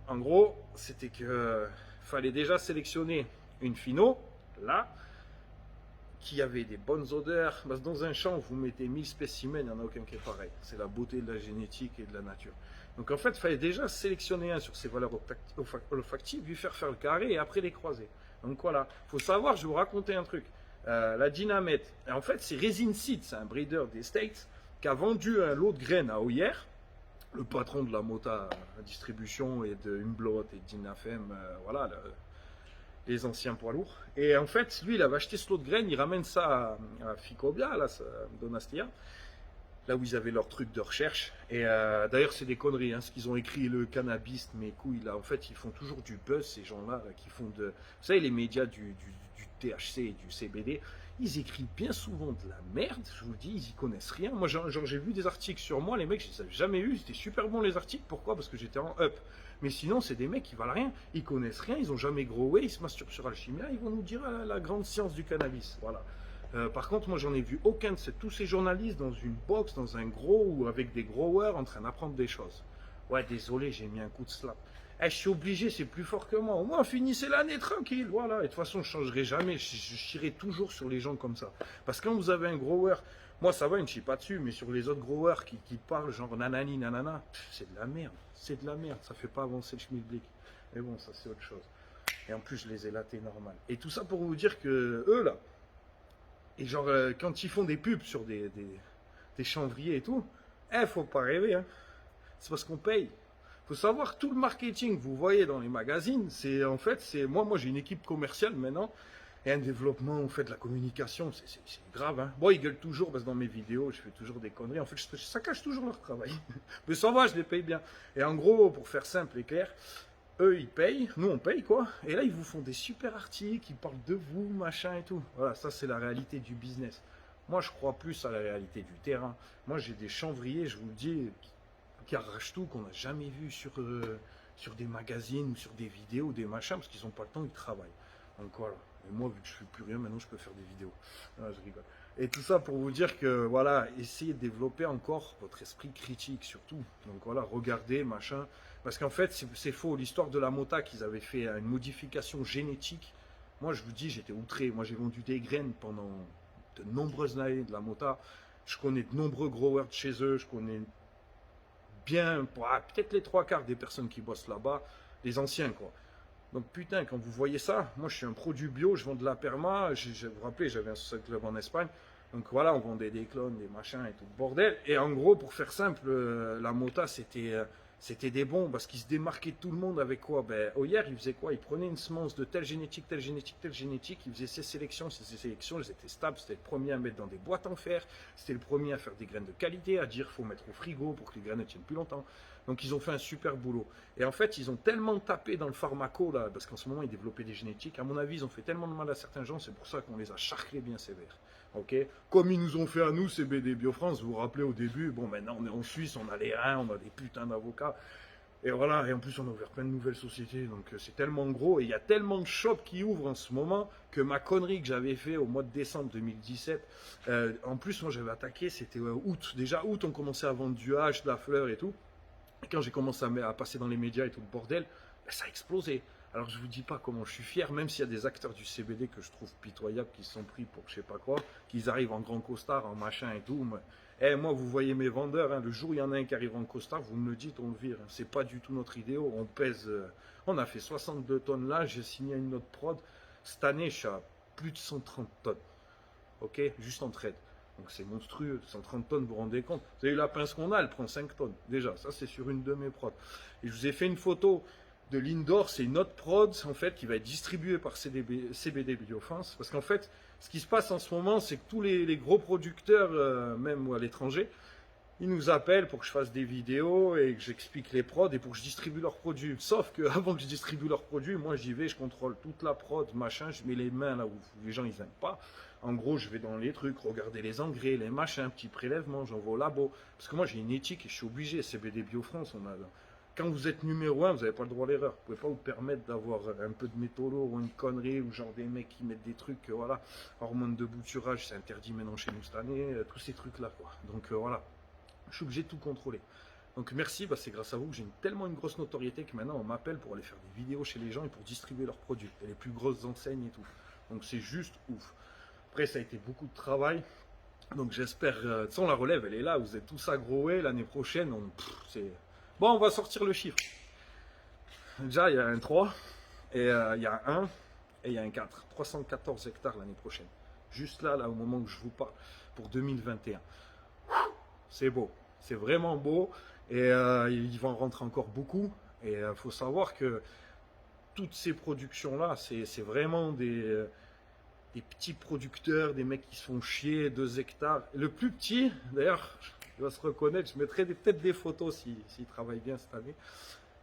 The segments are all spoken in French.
En gros, c'était que fallait déjà sélectionner une phino, là, qui avait des bonnes odeurs. Parce que dans un champ, vous mettez 1000 spécimens, il n'y en a aucun qui est pareil. C'est la beauté de la génétique et de la nature. Donc en fait, il fallait déjà sélectionner un sur ses valeurs olfactives, lui faire le carré et après les croiser. Donc voilà, il faut savoir, je vais vous raconter un truc. La dynamite, en fait, c'est Resin Seed, c'est un breeder des States qui a vendu un lot de graines à Oyer, le patron de la Mota distribution et de Humblot et d'Inafem, voilà, les anciens poids lourds. Et en fait, lui, il avait acheté ce lot de graines, il ramène ça à Ficobia, là, à Donastia, là où ils avaient leur truc de recherche. Et d'ailleurs, c'est des conneries, hein, ce qu'ils ont écrit, le cannabis, mes couilles, là, en fait, ils font toujours du buzz, ces gens-là, là, qui font de. Vous savez, les médias du THC et du CBD, ils écrivent bien souvent de la merde, je vous le dis, ils y connaissent rien. Moi, genre, j'ai vu des articles sur moi, les mecs, je les avais jamais eu, c'était super bon les articles, pourquoi? Parce que j'étais en up. Mais sinon, c'est des mecs qui valent rien, ils connaissent rien, ils ont jamais growé, ils se masturbent sur Alchimia, ils vont nous dire la grande science du cannabis, voilà. Par contre, moi, j'en ai vu aucun de tous ces journalistes dans une box, dans un gros ou avec des growers en train d'apprendre des choses. Ouais, désolé, j'ai mis un coup de slap. Eh, je suis obligé, c'est plus fort que moi. Au moins, finissez l'année tranquille, voilà. Et de toute façon, je ne changerai jamais. Je chierai toujours sur les gens comme ça. Parce que quand vous avez un grower, moi, ça va, je ne chie pas dessus, mais sur les autres growers qui parlent genre nanani, nanana, c'est de la merde. C'est de la merde. Ça fait pas avancer le schmilblick. Mais bon, ça, c'est autre chose. Et en plus, je les ai latés normal. Et tout ça pour vous dire que eux, là, et genre, quand ils font des pubs sur des chanvriers et tout, faut pas rêver, hein. C'est parce qu'on paye. Faut savoir, tout le marketing que vous voyez dans les magazines, c'est en fait, c'est moi j'ai une équipe commerciale maintenant, et un développement, on fait de la communication, c'est grave, hein. Bon, ils gueulent toujours, parce que dans mes vidéos, je fais toujours des conneries. En fait, ça cache toujours leur travail. Mais ça va, je les paye bien. Et en gros, pour faire simple et clair, eux, ils payent, nous, on paye, quoi. Et là, ils vous font des super articles, ils parlent de vous, machin et tout. Voilà, ça, c'est la réalité du business. Moi, je crois plus à la réalité du terrain. Moi, j'ai des chanvriers, je vous le dis, qui arrachent tout, qu'on n'a jamais vu sur des magazines ou sur des vidéos, des machins, parce qu'ils n'ont pas le temps, ils travaillent. Donc voilà. Et moi, vu que je ne fais plus rien, maintenant, je peux faire des vidéos. Non, je rigole. Et tout ça pour vous dire que, voilà, essayez de développer encore votre esprit critique, surtout. Donc voilà, regardez, machin. Parce qu'en fait, c'est faux. L'histoire de la Mota, qu'ils avaient fait une modification génétique. Moi, je vous dis, j'étais outré. Moi, j'ai vendu des graines pendant de nombreuses années de la Mota. Je connais de nombreux growers de chez eux. Je connais bien, peut-être les trois quarts des personnes qui bossent là-bas, les anciens, quoi. Donc putain, quand vous voyez ça, moi je suis un produit bio, je vends de la perma, vous vous rappelez, j'avais un social club en Espagne, donc voilà, on vendait des clones, des machins et tout le bordel. Et en gros, pour faire simple, la Mota, c'était des bons, parce qu'ils se démarquaient de tout le monde avec quoi? Ben, hier, ils faisaient quoi? Ils prenaient une semence de telle génétique, telle génétique, telle génétique, ils faisaient ces sélections, elles étaient stables, c'était le premier à mettre dans des boîtes en fer, c'était le premier à faire des graines de qualité, à dire faut mettre au frigo pour que les graines tiennent plus longtemps. Donc ils ont fait un super boulot. Et en fait, ils ont tellement tapé dans le pharmaco, là, parce qu'en ce moment, ils développaient des génétiques. À mon avis, ils ont fait tellement de mal à certains gens, c'est pour ça qu'on les a charclés bien sévères. Ok, comme ils nous ont fait à nous, CBD Biofrance, vous vous rappelez au début, bon, maintenant on est en Suisse, on a les reins, on a des putains d'avocats. Et voilà, et en plus on a ouvert plein de nouvelles sociétés, donc c'est tellement gros, et il y a tellement de shops qui ouvrent en ce moment, que ma connerie que j'avais fait au mois de décembre 2017, en plus moi j'avais attaqué, c'était août, déjà août on commençait à vendre du hache, de la fleur et tout, et quand j'ai commencé à passer dans les médias et tout le bordel, ben, ça a explosé. Alors je vous dis pas comment je suis fier, même s'il y a des acteurs du CBD que je trouve pitoyables, qui se sont pris pour je sais pas quoi, qu'ils arrivent en grand costard, en machin et tout. Moi, vous voyez mes vendeurs, hein, le jour où il y en a un qui arrive en costard, vous me le dites, on le vire. Hein. C'est pas du tout notre idéal. On pèse, on a fait 62 tonnes là, j'ai signé une autre prod. Cette année, je suis à plus de 130 tonnes. Ok, juste en trade. Donc c'est monstrueux, 130 tonnes, vous vous rendez compte? Vous avez la pince qu'on a, elle prend 5 tonnes. Déjà, ça c'est sur une de mes prods. Et je vous ai fait une photo de l'Indoor, c'est une autre prod en fait qui va être distribuée par CBD Biofence. Parce qu'en fait, ce qui se passe en ce moment, c'est que tous les gros producteurs, même à l'étranger, ils nous appellent pour que je fasse des vidéos et que j'explique les prods et pour que je distribue leurs produits. Sauf qu'avant que je distribue leurs produits, moi j'y vais, je contrôle toute la prod, machin, je mets les mains là où les gens ils aiment pas. En gros, je vais dans les trucs, regarder les engrais, les machins, petits prélèvements, j'envoie au labo. Parce que moi j'ai une éthique et je suis obligé, CBD Biofrance, quand vous êtes numéro un, vous n'avez pas le droit à l'erreur. Vous ne pouvez pas vous permettre d'avoir un peu de métaux lourds ou une connerie, ou genre des mecs qui mettent des trucs, voilà, hormones de bouturage, c'est interdit maintenant chez nous cette année, tous ces trucs-là, quoi. Donc voilà, je suis obligé de tout contrôler. Donc merci, c'est grâce à vous que j'ai tellement une grosse notoriété que maintenant on m'appelle pour aller faire des vidéos chez les gens et pour distribuer leurs produits. Et les plus grosses enseignes et tout. Donc c'est juste ouf. Après ça a été beaucoup de travail. Donc j'espère, de toute façon la relève elle est là, vous êtes tous aggroés, l'année prochaine, c'est... Bon, on va sortir le chiffre. Déjà il y a un 3, et il y a un 1, et il y a un 4. 314 hectares l'année prochaine. Juste là, au moment où je vous parle, pour 2021. C'est beau, c'est vraiment beau, et il va en rentrer encore beaucoup. Et il faut savoir que toutes ces productions-là, c'est vraiment des petits producteurs, des mecs qui se font chier, 2 hectares. Le plus petit, d'ailleurs, il va se reconnaître, je mettrai peut-être des photos s'il travaille bien cette année.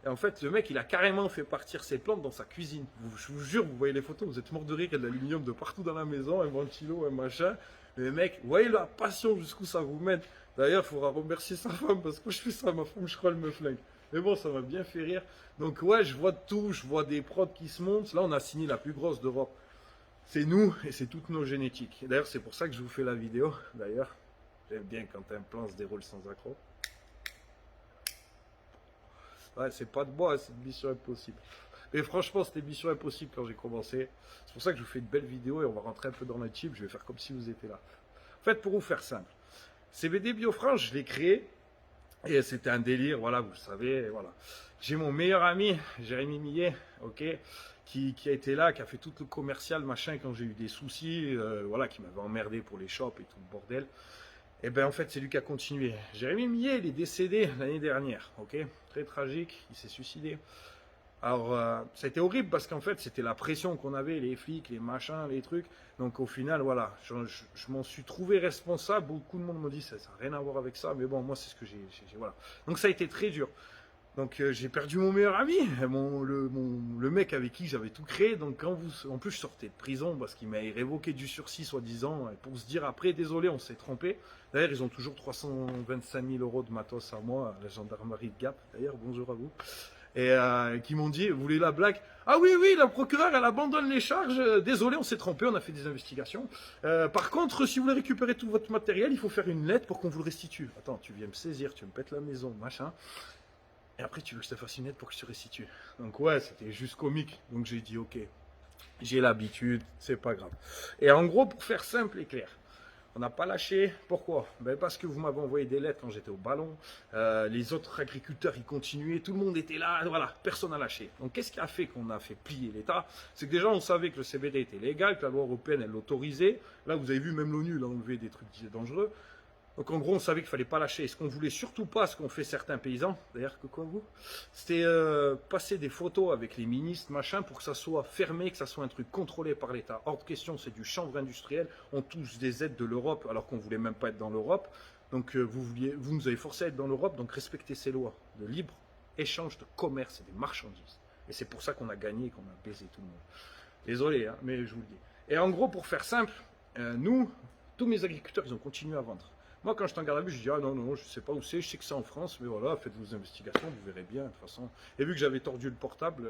Et en fait, le mec, il a carrément fait partir ses plantes dans sa cuisine. Je vous jure, vous voyez les photos, vous êtes mort de rire, il y a de l'aluminium de partout dans la maison, un ventilo, un machin. Le mec, vous voyez la passion jusqu'où ça vous mène. D'ailleurs, il faudra remercier sa femme, parce que quand je fais ça, ma femme, je crois, elle me flingue. Mais bon, ça m'a bien fait rire. Donc ouais, je vois tout, je vois des prods qui se montent. Là, on a signé la plus grosse d'Europe. C'est nous et c'est toutes nos génétiques. D'ailleurs, c'est pour ça que je vous fais la vidéo. D'ailleurs, j'aime bien quand un plan se déroule sans accroc. Ouais, c'est pas de bois, c'est une mission impossible. Mais franchement, c'était une mission impossible quand j'ai commencé. C'est pour ça que je vous fais une belle vidéo et on va rentrer un peu dans le chip. Je vais faire comme si vous étiez là. En fait, pour vous faire simple, CBD Biofranche, je l'ai créé et c'était un délire. Voilà, vous le savez. Voilà. J'ai mon meilleur ami, Jérémy Millet, ok, qui a été là, qui a fait tout le commercial, machin, quand j'ai eu des soucis, voilà, qui m'avait emmerdé pour les shops et tout le bordel. Et ben en fait, c'est lui qui a continué. Jérémy Millet, il est décédé l'année dernière, ok, très tragique, il s'est suicidé. Alors, ça a été horrible parce qu'en fait, c'était la pression qu'on avait, les flics, les machins, les trucs. Donc, au final, voilà, je m'en suis trouvé responsable. Beaucoup de monde me dit ça n'a rien à voir avec ça, mais bon, moi, c'est ce que j'ai. Voilà. Donc, ça a été très dur. Donc j'ai perdu mon meilleur ami, le mec avec qui j'avais tout créé. Donc en plus je sortais de prison parce qu'il m'a révoqué du sursis soi-disant pour se dire après désolé on s'est trompé. D'ailleurs ils ont toujours 325 000 € de matos à moi, à la gendarmerie de Gap. D'ailleurs bonjour à vous. Et qui m'ont dit vous voulez la blague? Ah oui oui la procureure elle abandonne les charges. Désolé on s'est trompé, on a fait des investigations. Par contre si vous voulez récupérer tout votre matériel il faut faire une lettre pour qu'on vous le restitue. Attends tu viens me saisir, tu me pètes la maison machin. Et après, tu veux que je te fasse une lettre pour que je te restitue. Donc ouais, c'était juste comique. Donc j'ai dit, ok, j'ai l'habitude, c'est pas grave. Et en gros, pour faire simple et clair, on n'a pas lâché. Pourquoi? Parce que vous m'avez envoyé des lettres quand j'étais au ballon. Les autres agriculteurs, ils continuaient. Tout le monde était là. Voilà, personne n'a lâché. Donc qu'est-ce qui a fait qu'on a fait plier l'État? C'est que déjà, on savait que le CBD était légal, que la loi européenne, elle l'autorisait. Là, vous avez vu, même l'ONU, l'a enlevé des trucs dangereux. Donc en gros, on savait qu'il fallait pas lâcher. Ce qu'on voulait surtout pas, ce qu'ont fait certains paysans, d'ailleurs que quoi vous, c'était passer des photos avec les ministres, machin, pour que ça soit fermé, que ça soit un truc contrôlé par l'État. Hors de question, c'est du chanvre industriel. On touche des aides de l'Europe alors qu'on voulait même pas être dans l'Europe. Donc vous nous avez forcé à être dans l'Europe, donc respectez ces lois de libre échange de commerce et des marchandises. Et c'est pour ça qu'on a gagné, qu'on a baisé tout le monde. Désolé, hein, mais je vous le dis. Et en gros, pour faire simple, nous, tous mes agriculteurs, ils ont continué à vendre. Moi, quand je t'en garde à vue, je dis ah non, non, je sais pas où c'est, je sais que c'est en France, mais voilà, faites vos investigations, vous verrez bien, de toute façon. Et vu que j'avais tordu le portable,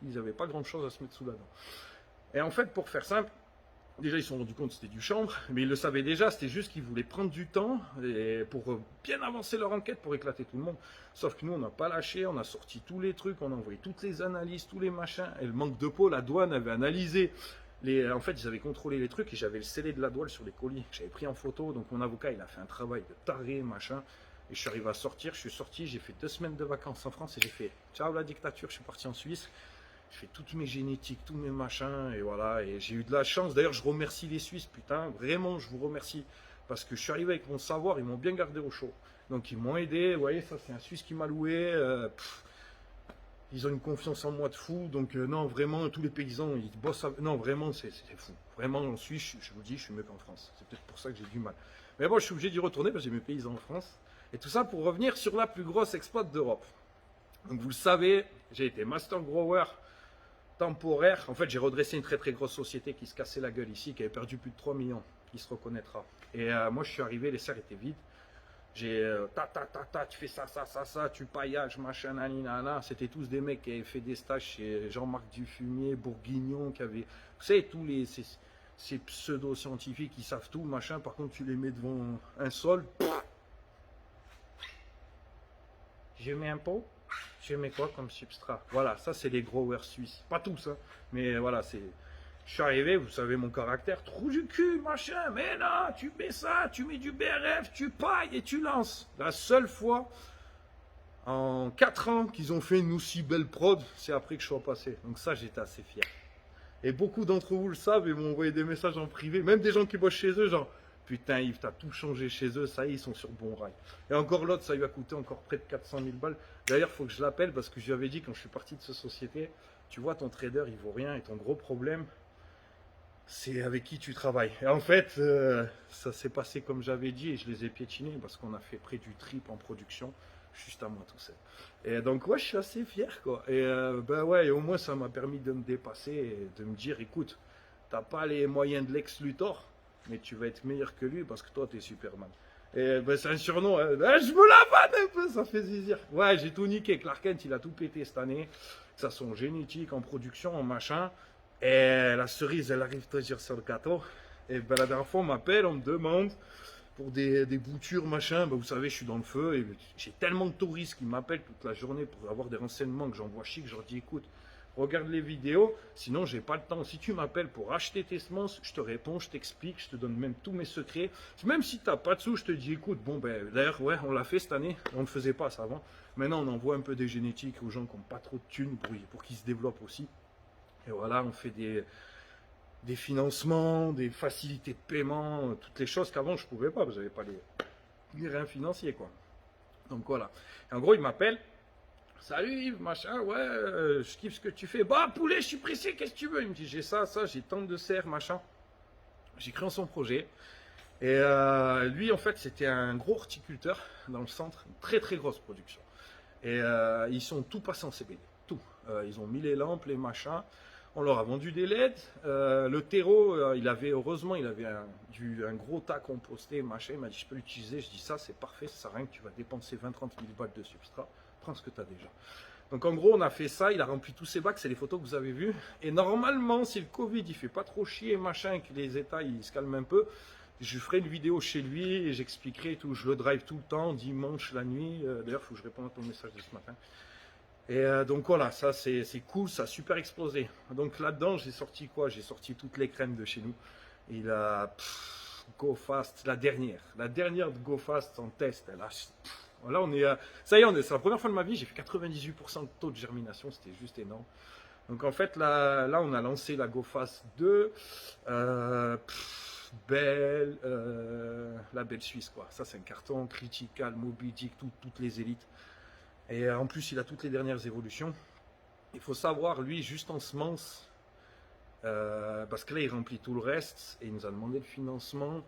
ils n'avaient pas grand chose à se mettre sous la dent. Et en fait, pour faire simple, déjà, ils se sont rendus compte que c'était du chanvre, mais ils le savaient déjà, c'était juste qu'ils voulaient prendre du temps pour bien avancer leur enquête, pour éclater tout le monde. Sauf que nous, on n'a pas lâché, on a sorti tous les trucs, on a envoyé toutes les analyses, tous les machins, et le manque de peau, la douane avait analysé. En fait, ils avaient contrôlé les trucs et j'avais le scellé de la douane sur les colis. J'avais pris en photo, donc mon avocat, il a fait un travail de taré, machin. Et je suis arrivé à sortir, je suis sorti, j'ai fait 2 semaines de vacances en France et j'ai fait ciao la dictature, je suis parti en Suisse. J'ai fait toutes mes génétiques, tous mes machins, et voilà. Et j'ai eu de la chance. D'ailleurs, je remercie les Suisses, putain, vraiment, je vous remercie. Parce que je suis arrivé avec mon savoir, ils m'ont bien gardé au chaud. Donc, ils m'ont aidé. Vous voyez, ça, c'est un Suisse qui m'a loué. Ils ont une confiance en moi de fou. Donc, non, vraiment, tous les paysans, ils bossent. Non, vraiment, c'est fou. Vraiment, en Suisse, je vous dis, je suis mieux qu'en France. C'est peut-être pour ça que j'ai du mal. Mais bon, je suis obligé d'y retourner parce que j'ai mes paysans en France. Et tout ça pour revenir sur la plus grosse exploite d'Europe. Donc, vous le savez, j'ai été master grower temporaire. En fait, j'ai redressé une très très grosse société qui se cassait la gueule ici, qui avait perdu plus de 3 millions. Qui se reconnaîtra. Et moi, je suis arrivé, les serres étaient vides. J'ai tu fais ça, tu paillages, machin, naninana. C'était tous des mecs qui avaient fait des stages chez Jean-Marc Dufumier, Bourguignon, qui avaient, vous savez, tous ces pseudo-scientifiques qui savent tout, machin. Par contre, tu les mets devant un sol. Je mets un pot, je mets quoi comme substrat? Voilà, ça c'est les growers suisses. Pas tous, hein, mais voilà, c'est. Je suis arrivé, vous savez mon caractère, trou du cul, machin, mais non, tu mets ça, tu mets du BRF, tu pailles et tu lances. La seule fois en 4 ans qu'ils ont fait une aussi belle prod, c'est après que je sois passé. Donc ça, j'étais assez fier. Et beaucoup d'entre vous le savent et m'ont envoyé des messages en privé, même des gens qui bossent chez eux, genre putain Yves, t'as tout changé chez eux, ça y est, ils sont sur bon rail. Et encore l'autre, ça lui a coûté encore près de 400 000 balles. D'ailleurs, il faut que je l'appelle parce que je lui avais dit quand je suis parti de cette société, tu vois, ton trader, il vaut rien et ton gros problème, c'est avec qui tu travailles. Et en fait, ça s'est passé comme j'avais dit et je les ai piétinés parce qu'on a fait près du triple en production, juste à moi tout seul. Et donc, ouais, je suis assez fier, quoi. Et ben ouais, et au moins, ça m'a permis de me dépasser et de me dire, écoute, t'as pas les moyens de Lex Luthor, mais tu vas être meilleur que lui parce que toi, t'es Superman. Et ben, c'est un surnom, hein. Je me la vanne un peu, ça fait zizir. Ouais, j'ai tout niqué. Clark Kent, il a tout pété cette année. Que ça soit en génétique, en production, en machin. Et la cerise, elle arrive toujours sur le gâteau. Et ben, la dernière fois, on m'appelle, on me demande pour des boutures, machin. Ben, vous savez, je suis dans le feu et j'ai tellement de touristes qui m'appellent toute la journée pour avoir des renseignements que j'envoie chic. Je leur dis, écoute, regarde les vidéos, sinon j'ai pas le temps. Si tu m'appelles pour acheter tes semences, je te réponds, je t'explique, je te donne même tous mes secrets. Même si tu n'as pas de sous, je te dis, écoute, bon, ben, d'ailleurs, ouais, on l'a fait cette année, on ne faisait pas ça avant. Maintenant, on envoie un peu des génétiques aux gens qui n'ont pas trop de thunes pour qu'ils se développent aussi. Et voilà, on fait des financements, des facilités de paiement, toutes les choses qu'avant je ne pouvais pas, parce que je n'avais pas les reins financiers, quoi. Donc voilà. Et en gros, il m'appelle. Salut Yves, machin, ouais, je kiffe ce que tu fais. Bah, poulet, je suis pressé, qu'est-ce que tu veux? Il me dit, j'ai ça, j'ai tant de serres, machin. J'ai créé son projet. Et lui, en fait, c'était un gros horticulteur dans le centre, une très très grosse production. Et ils sont tout passés en CBD, tout. Ils ont mis les lampes, les machins. On leur a vendu des LED. Le terreau, heureusement, il avait un gros tas composté, machin. Il m'a dit, je peux l'utiliser. Je dis, ça, c'est parfait, ça sert à rien que tu vas dépenser 20-30 000 balles de substrat. Prends ce que tu as déjà. Donc en gros, on a fait ça, il a rempli tous ses bacs, c'est les photos que vous avez vues. Et normalement, si le Covid, il fait pas trop chier, machin, que les États, ils se calment un peu, je ferai une vidéo chez lui et j'expliquerai tout. Je le drive tout le temps, dimanche, la nuit. D'ailleurs, il faut que je réponde à ton message de ce matin. Et donc voilà, ça c'est cool, ça a super explosé. Donc là-dedans, j'ai sorti quoi? J'ai sorti toutes les crèmes de chez nous. Il a Go Fast, la dernière de Go Fast en test. Là, on est, ça y est, c'est la première fois de ma vie, j'ai fait 98% de taux de germination, c'était juste énorme. Donc en fait, là on a lancé la Go Fast 2, belle, la belle Suisse, quoi. Ça, c'est un carton critical, Moby Dick, toutes les élites. Et en plus, il a toutes les dernières évolutions. Il faut savoir, lui, juste en semences, parce que là, il remplit tout le reste, et il nous a demandé le financement.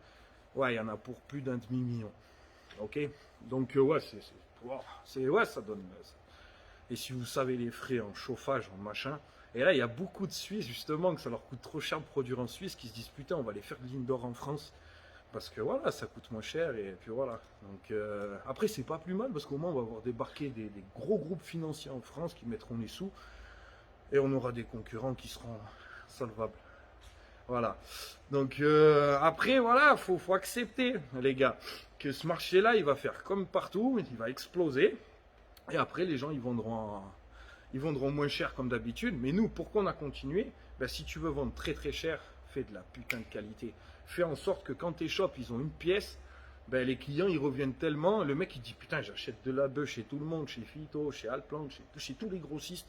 Ouais, il y en a pour plus d'1 demi-million. Ok, donc ouais, ça donne. Et si vous savez les frais en chauffage, en machin, et là il y a beaucoup de Suisses justement que ça leur coûte trop cher de produire en Suisse, qui se disent putain, on va les faire de l'indoor en France parce que voilà, ça coûte moins cher et puis voilà. Donc après c'est pas plus mal parce qu'au moins on va avoir débarqué des gros groupes financiers en France qui mettront les sous et on aura des concurrents qui seront solvables. Voilà. Donc après, voilà, faut accepter, les gars, que ce marché-là, il va faire comme partout, il va exploser. Et après, les gens, ils vendront moins cher comme d'habitude. Mais nous, pourquoi on a continué? Ben, si tu veux vendre très très cher, fais de la putain de qualité. Fais en sorte que quand tes shops, ils ont une pièce, ben, les clients, ils reviennent tellement. Le mec, il dit, putain, j'achète de la bœuf chez tout le monde, chez Phyto, chez Alplant, chez tous les grossistes.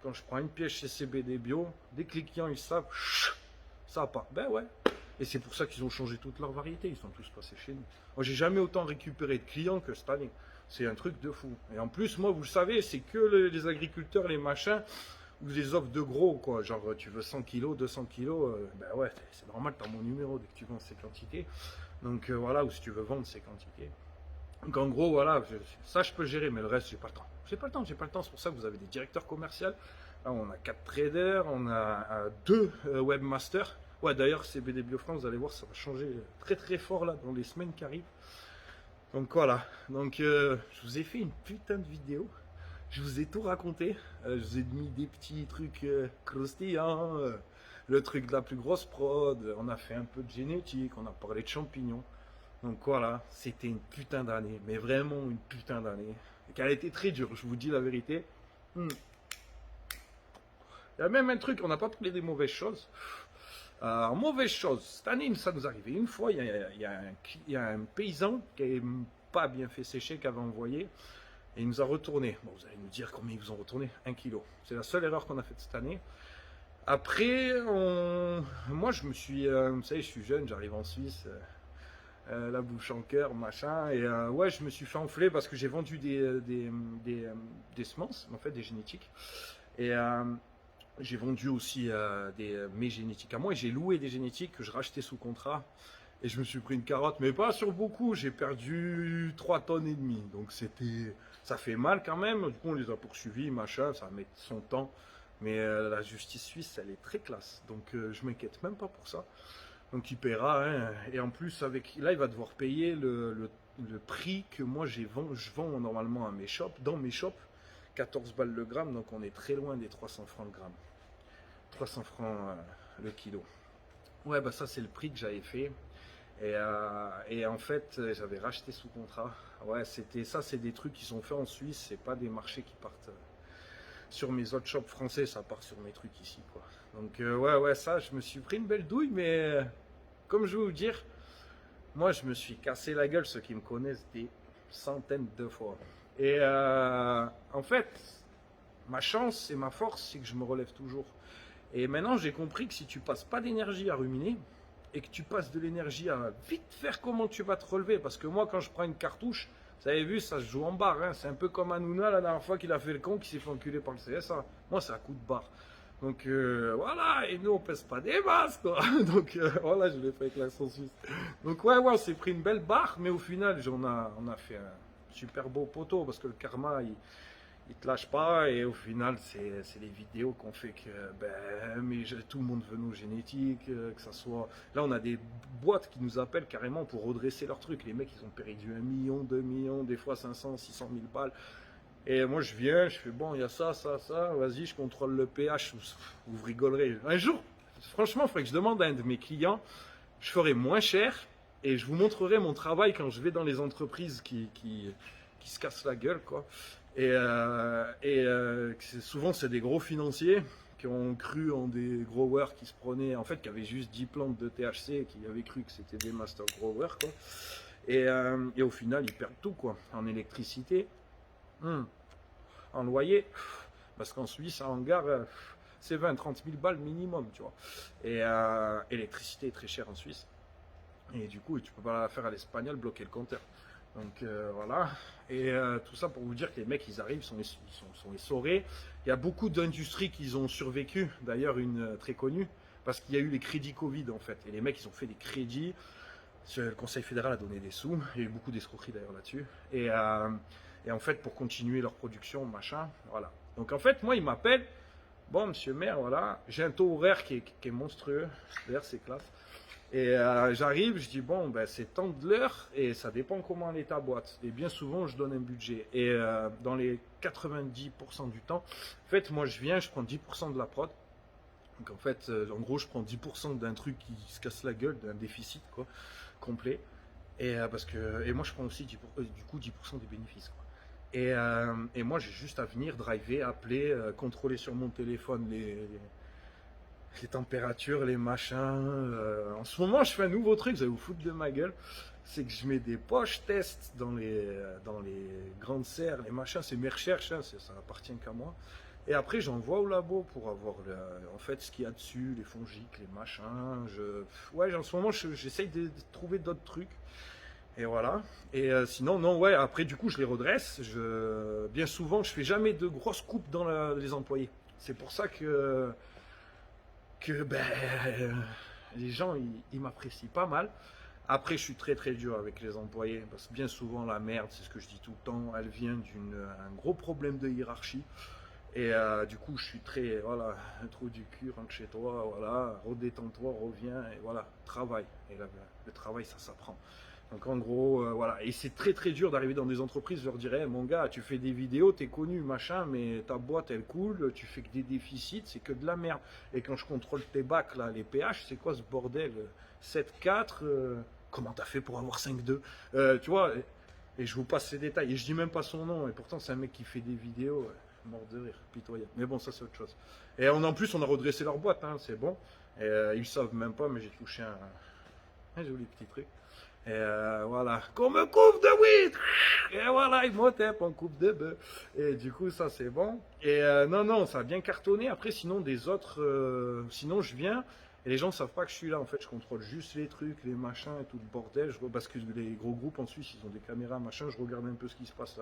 Quand je prends une pièce chez CBD Bio, dès que les clients, ils savent, ça part. Ben ouais. Et c'est pour ça qu'ils ont changé toute leur variété. Ils sont tous passés chez nous. Moi, j'ai jamais autant récupéré de clients que cette année. C'est un truc de fou. Et en plus, moi, vous le savez, c'est que les agriculteurs, les machins, vous les offrent de gros, quoi. Genre, tu veux 100 kilos, 200 kilos, ben ouais, c'est normal, tu as mon numéro dès que tu vends ces quantités. Donc voilà, ou si tu veux vendre ces quantités. Donc en gros, voilà, ça je peux gérer, mais le reste, j'ai pas le temps. J'ai pas le temps. C'est pour ça que vous avez des directeurs commerciaux. Là, on a 4 traders, on a 2 webmasters. Ouais, d'ailleurs, CBD Bio France, vous allez voir, ça va changer très très fort là dans les semaines qui arrivent. Donc voilà, donc je vous ai fait une putain de vidéo. Je vous ai tout raconté. Je vous ai mis des petits trucs croustillants, le truc de la plus grosse prod. On a fait un peu de génétique, on a parlé de champignons. Donc voilà, c'était une putain d'année, mais vraiment une putain d'année. et qu'elle a été très dure, je vous dis la vérité. Hmm. Il y a même un truc, on n'a pas parlé des mauvaises choses. Mauvaise chose, cette année, ça nous arrivait une fois, il y a un paysan qui n'avait pas bien fait sécher, qui avait envoyé, et il nous a retourné. Bon, vous allez nous dire combien ils vous ont retourné? 1 kilo. C'est la seule erreur qu'on a faite cette année. Après, moi, je me suis, vous savez, je suis jeune, j'arrive en Suisse, la bouche en cœur, machin, et ouais, je me suis fait enfler parce que j'ai vendu des semences, en fait, des génétiques, et j'ai vendu aussi mes génétiques à moi, et j'ai loué des génétiques que je rachetais sous contrat, et je me suis pris une carotte, mais pas sur beaucoup, j'ai perdu 3 tonnes et demie, donc ça fait mal quand même, du coup on les a poursuivis, machin, ça met son temps, mais la justice suisse, elle est très classe, donc je m'inquiète même pas pour ça. Donc il paiera, hein. Et en plus, là, il va devoir payer le prix que moi je vends normalement à mes shops, dans mes shops, 14 balles le gramme, donc on est très loin des 300 francs le gramme. 300 francs le kilo. Ouais, bah ça c'est le prix que j'avais fait. Et en fait, j'avais racheté sous contrat. Ouais, c'est des trucs qui sont faits en Suisse, c'est pas des marchés qui partent sur mes autres shops français, ça part sur mes trucs ici, quoi. Donc ouais, ça, je me suis pris une belle douille, mais comme je vais vous dire, moi, je me suis cassé la gueule, ceux qui me connaissent, des centaines de fois. Et en fait, ma chance et ma force, c'est que je me relève toujours. Et maintenant, j'ai compris que si tu passes pas d'énergie à ruminer, et que tu passes de l'énergie à vite faire comment tu vas te relever, parce que moi, quand je prends une cartouche, vous avez vu, ça se joue en barre, hein. C'est un peu comme Hanouna la dernière fois qu'il a fait le con, qui s'est fait enculer par le CSA. Moi, c'est à coup de barre. Donc voilà, et nous on pèse pas des masses, quoi. Donc voilà, je l'ai fait avec l'accent suisse. Donc ouais, on s'est pris une belle barre, mais au final, on a fait un super beau poteau, parce que le karma, il te lâche pas, et au final, c'est les vidéos qu'on fait que tout le monde veut nos génétiques, que ça soit. Là, on a des boîtes qui nous appellent carrément pour redresser leurs trucs. Les mecs, ils ont perdu 1 million, 2 millions, des fois 500, 600 000 balles. Et moi, je viens, je fais bon, il y a ça, vas-y, je contrôle le pH, vous rigolerez. Un jour, franchement, il faudrait que je demande à un de mes clients, je ferai moins cher et je vous montrerai mon travail quand je vais dans les entreprises qui se cassent la gueule, quoi. Souvent, c'est des gros financiers qui ont cru en des growers qui se prenaient, en fait, qui avaient juste 10 plantes de THC et qui avaient cru que c'était des master growers, quoi. Et au final, ils perdent tout, quoi, en électricité. En loyer, parce qu'en Suisse, en hangar, c'est 20-30 000 balles minimum, tu vois. Et l'électricité est très chère en Suisse. Et du coup, tu peux pas la faire à l'espagnol, bloquer le compteur. Donc voilà. Et tout ça pour vous dire que les mecs, ils arrivent, ils sont essorés. Il y a beaucoup d'industries qui ont survécu. D'ailleurs, une très connue, parce qu'il y a eu les crédits Covid, en fait. Et les mecs, ils ont fait des crédits. Le Conseil fédéral a donné des sous. Il y a eu beaucoup d'escroqueries, d'ailleurs, là-dessus. Et en fait, pour continuer leur production, machin, voilà. Donc en fait, moi, ils m'appellent. Bon, monsieur le maire, voilà, j'ai un taux horaire qui est monstrueux. D'ailleurs, c'est classe. Et j'arrive, je dis, bon, ben, c'est tant de l'heure et ça dépend comment elle est ta boîte. Et bien souvent, je donne un budget. Et dans les 90% du temps, en fait, moi, je viens, je prends 10% de la prod. Donc en fait, en gros, je prends 10% d'un truc qui se casse la gueule, d'un déficit, quoi, complet. Et moi, je prends aussi du coup 10% des bénéfices, quoi. Et moi, j'ai juste à venir driver, appeler, contrôler sur mon téléphone les températures, les machins. En ce moment, je fais un nouveau truc, vous allez vous foutre de ma gueule. C'est que je mets des poches tests dans les grandes serres, les machins, c'est mes recherches, hein, ça appartient qu'à moi. Et après, j'envoie au labo pour avoir en fait ce qu'il y a dessus, les fongiques, les machins. Ouais, en ce moment, j'essaye de trouver d'autres trucs. Et voilà. Et sinon, non, ouais, après, du coup, je les redresse. Bien souvent, je fais jamais de grosses coupes dans les employés. C'est pour ça que les gens, ils m'apprécient pas mal. Après, je suis très très dur avec les employés, parce que bien souvent, la merde, c'est ce que je dis tout le temps, elle vient d'un gros problème de hiérarchie. Et du coup, je suis très, voilà, un trou du cul, rentre chez toi, voilà, redétends-toi, reviens, et voilà, travail. Et là, le travail, ça s'apprend. Donc en gros, voilà. Et c'est très très dur d'arriver dans des entreprises, je leur dirais, mon gars, tu fais des vidéos, t'es connu, machin, mais ta boîte, elle coule, tu fais que des déficits, c'est que de la merde. Et quand je contrôle tes bacs, là, les pH, c'est quoi ce bordel? 7,4, comment t'as fait pour avoir 5,2? Tu vois? Et je vous passe les détails. Et je dis même pas son nom. Et pourtant, c'est un mec qui fait des vidéos. Mort de rire, pitoyable. Mais bon, ça, c'est autre chose. Et en plus, on a redressé leur boîte. Hein, c'est bon. Et ils le savent même pas, mais j'ai touché un joli petit truc. Et voilà. Qu'on me coupe de weed. Et voilà, ils me tapent en coupe de bœuf. Et du coup, ça, c'est bon. Et non, ça a bien cartonné. Après, sinon, des autres. Sinon, je viens. Et les gens ne savent pas que je suis là. En fait, je contrôle juste les trucs, les machins et tout le bordel. Parce que les gros groupes en Suisse, ils ont des caméras, machin. Je regarde un peu ce qui se passe là.